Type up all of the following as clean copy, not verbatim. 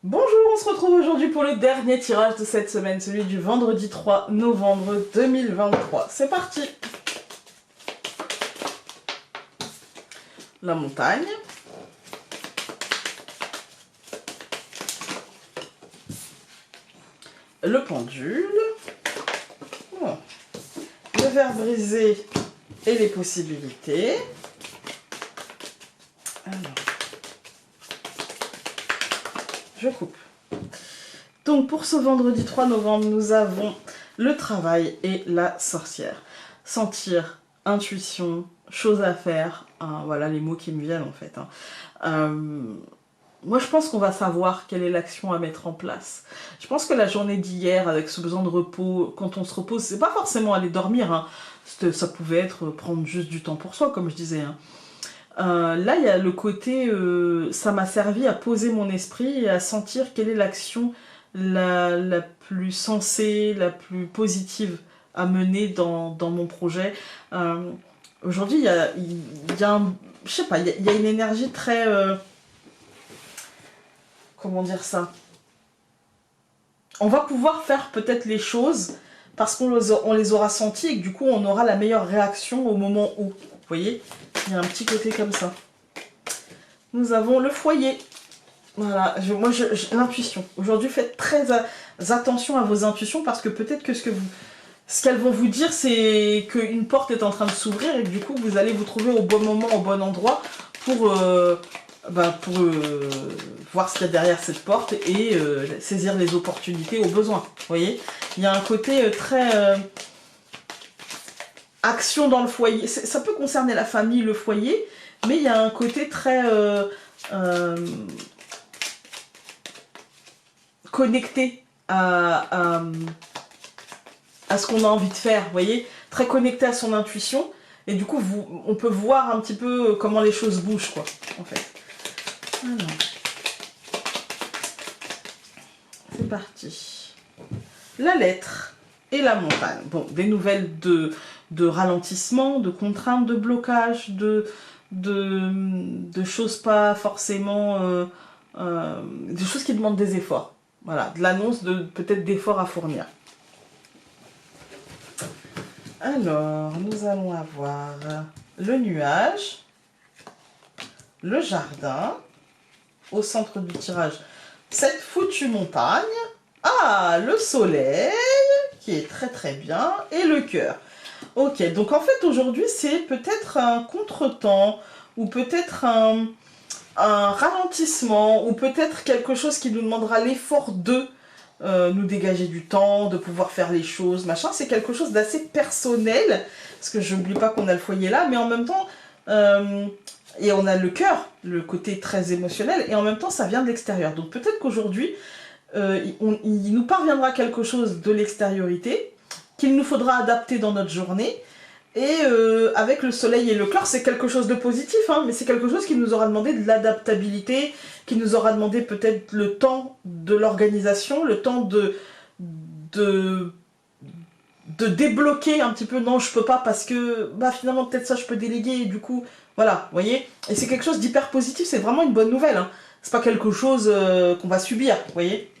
Bonjour, on se retrouve aujourd'hui pour le dernier tirage de cette semaine, celui du vendredi 3 novembre 2023. C'est parti! La montagne. Le pendule. Bon. Le verre brisé et les possibilités. Alors. Je coupe. Donc pour ce vendredi 3 novembre, nous avons le travail et la sorcière. Sentir, intuition, chose à faire, hein, voilà les mots qui me viennent en fait. Moi je pense qu'on va savoir quelle est l'action à mettre en place. Je pense que la journée d'hier, avec ce besoin de repos, quand on se repose, c'est pas forcément aller dormir, hein. Ça pouvait être prendre juste du temps pour soi, comme je disais, hein. Là, il y a le côté, ça m'a servi à poser mon esprit et à sentir quelle est l'action la plus sensée, la plus positive à mener dans mon projet. Aujourd'hui, il y a je sais pas, il y a une énergie très... comment dire ça? On va pouvoir faire peut-être les choses parce qu'on les aura senties et que du coup, on aura la meilleure réaction au moment où. Vous voyez, il y a un petit côté comme ça. Nous avons le foyer. Voilà, l'intuition. Aujourd'hui, faites très attention à vos intuitions parce que peut-être que ce qu'elles vont vous dire, c'est qu'une porte est en train de s'ouvrir et que du coup, vous allez vous trouver au bon moment, au bon endroit pour voir ce qu'il y a derrière cette porte et saisir les opportunités au besoin. Vous voyez, il y a un côté très... action dans le foyer, ça peut concerner la famille, le foyer, mais il y a un côté très connecté à ce qu'on a envie de faire, vous voyez, très connecté à son intuition, et du coup, on peut voir un petit peu comment les choses bougent, quoi, en fait. Alors, c'est parti. La lettre et la montagne. Bon, des nouvelles de ralentissement, de contraintes, de blocage, de choses pas forcément... des choses qui demandent des efforts. Voilà, de l'annonce de peut-être d'efforts à fournir. Alors, nous allons avoir le nuage, le jardin, au centre du tirage, cette foutue montagne, le soleil, qui est très très bien, et le cœur. Ok, donc en fait aujourd'hui c'est peut-être un contretemps, ou peut-être un ralentissement, ou peut-être quelque chose qui nous demandera l'effort de nous dégager du temps, de pouvoir faire les choses, machin. C'est quelque chose d'assez personnel, parce que je n'oublie pas qu'on a le foyer là, mais en même temps, et on a le cœur, le côté très émotionnel, et en même temps ça vient de l'extérieur. Donc peut-être qu'aujourd'hui, il nous parviendra quelque chose de l'extériorité, qu'il nous faudra adapter dans notre journée, et avec le soleil et le cœur, c'est quelque chose de positif, hein, mais c'est quelque chose qui nous aura demandé de l'adaptabilité, qui nous aura demandé peut-être le temps de l'organisation, le temps de débloquer un petit peu, non je peux pas parce que finalement peut-être ça je peux déléguer, et du coup, voilà, vous voyez, et c'est quelque chose d'hyper positif, c'est vraiment une bonne nouvelle, hein. C'est pas quelque chose qu'on va subir, vous voyez.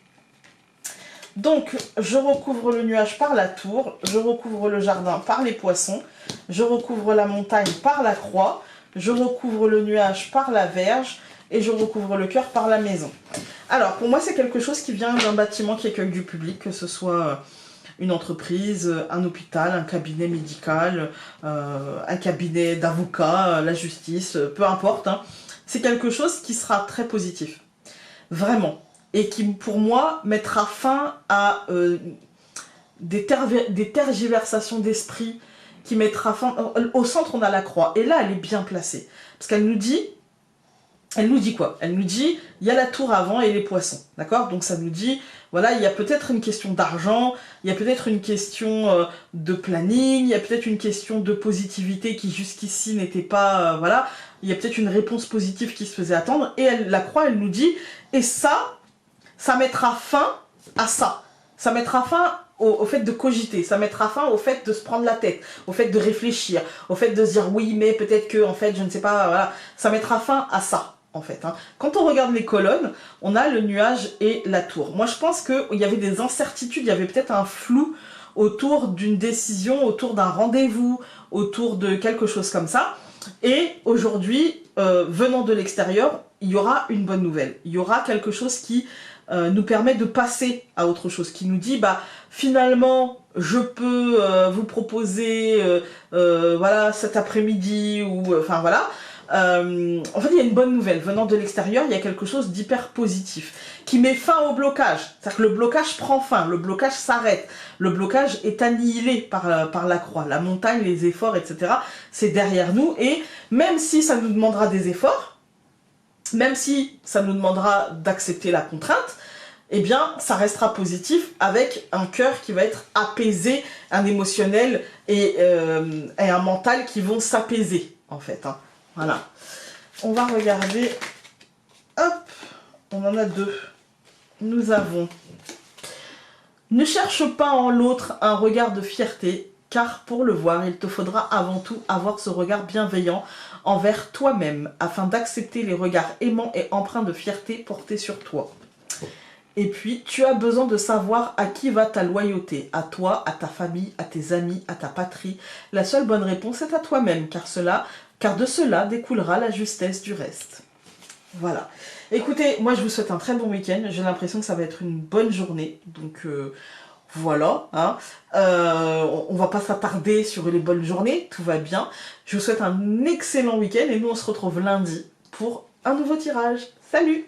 Donc, je recouvre le nuage par la tour, je recouvre le jardin par les poissons, je recouvre la montagne par la croix, je recouvre le nuage par la verge, et je recouvre le cœur par la maison. Alors, pour moi, c'est quelque chose qui vient d'un bâtiment qui accueille du public, que ce soit une entreprise, un hôpital, un cabinet médical, un cabinet d'avocat, la justice, peu importe, hein. C'est quelque chose qui sera très positif. Vraiment. Et qui, pour moi, mettra fin à des tergiversations d'esprit, qui mettra fin... Au centre, on a la croix. Et là, elle est bien placée. Parce qu'elle nous dit... Elle nous dit quoi? Elle nous dit, il y a la tour avant et les poissons. D'accord? Donc ça nous dit, voilà, il y a peut-être une question d'argent, il y a peut-être une question de planning, il y a peut-être une question de positivité qui jusqu'ici n'était pas... voilà, il y a peut-être une réponse positive qui se faisait attendre. Et la croix, elle nous dit, et ça mettra fin à ça. Ça mettra fin au fait de cogiter, ça mettra fin au fait de se prendre la tête, au fait de réfléchir, au fait de se dire oui, mais peut-être que, en fait, je ne sais pas, voilà. Ça mettra fin à ça. en fait. Hein. Quand on regarde les colonnes, on a le nuage et la tour. Moi, je pense qu'il y avait des incertitudes, il y avait peut-être un flou autour d'une décision, autour d'un rendez-vous, autour de quelque chose comme ça. Et aujourd'hui, venant de l'extérieur, il y aura une bonne nouvelle. Il y aura quelque chose qui nous permet de passer à autre chose, qui nous dit, bah, finalement, je peux vous proposer, voilà, cet après-midi, ou, enfin, voilà. En fait, il y a une bonne nouvelle. Venant de l'extérieur, il y a quelque chose d'hyper positif, qui met fin au blocage. C'est-à-dire que le blocage prend fin, le blocage s'arrête. Le blocage est annihilé par la croix. La montagne, les efforts, etc., c'est derrière nous. Et même si ça nous demandera des efforts, même si ça nous demandera d'accepter la contrainte, eh bien, ça restera positif avec un cœur qui va être apaisé, un émotionnel et un mental qui vont s'apaiser, en fait. Hein. Voilà. On va regarder. Hop, on en a deux. Nous avons. Ne cherche pas en l'autre un regard de fierté, car pour le voir, il te faudra avant tout avoir ce regard bienveillant envers toi-même, afin d'accepter les regards aimants et empreints de fierté portés sur toi. Et puis, tu as besoin de savoir à qui va ta loyauté, à toi, à ta famille, à tes amis, à ta patrie. La seule bonne réponse est à toi-même, car de cela découlera la justesse du reste. Voilà. Écoutez, moi je vous souhaite un très bon week-end. J'ai l'impression que ça va être une bonne journée. Donc voilà. Hein. On va pas s'attarder sur les bonnes journées. Tout va bien. Je vous souhaite un excellent week-end et nous on se retrouve lundi pour un nouveau tirage. Salut!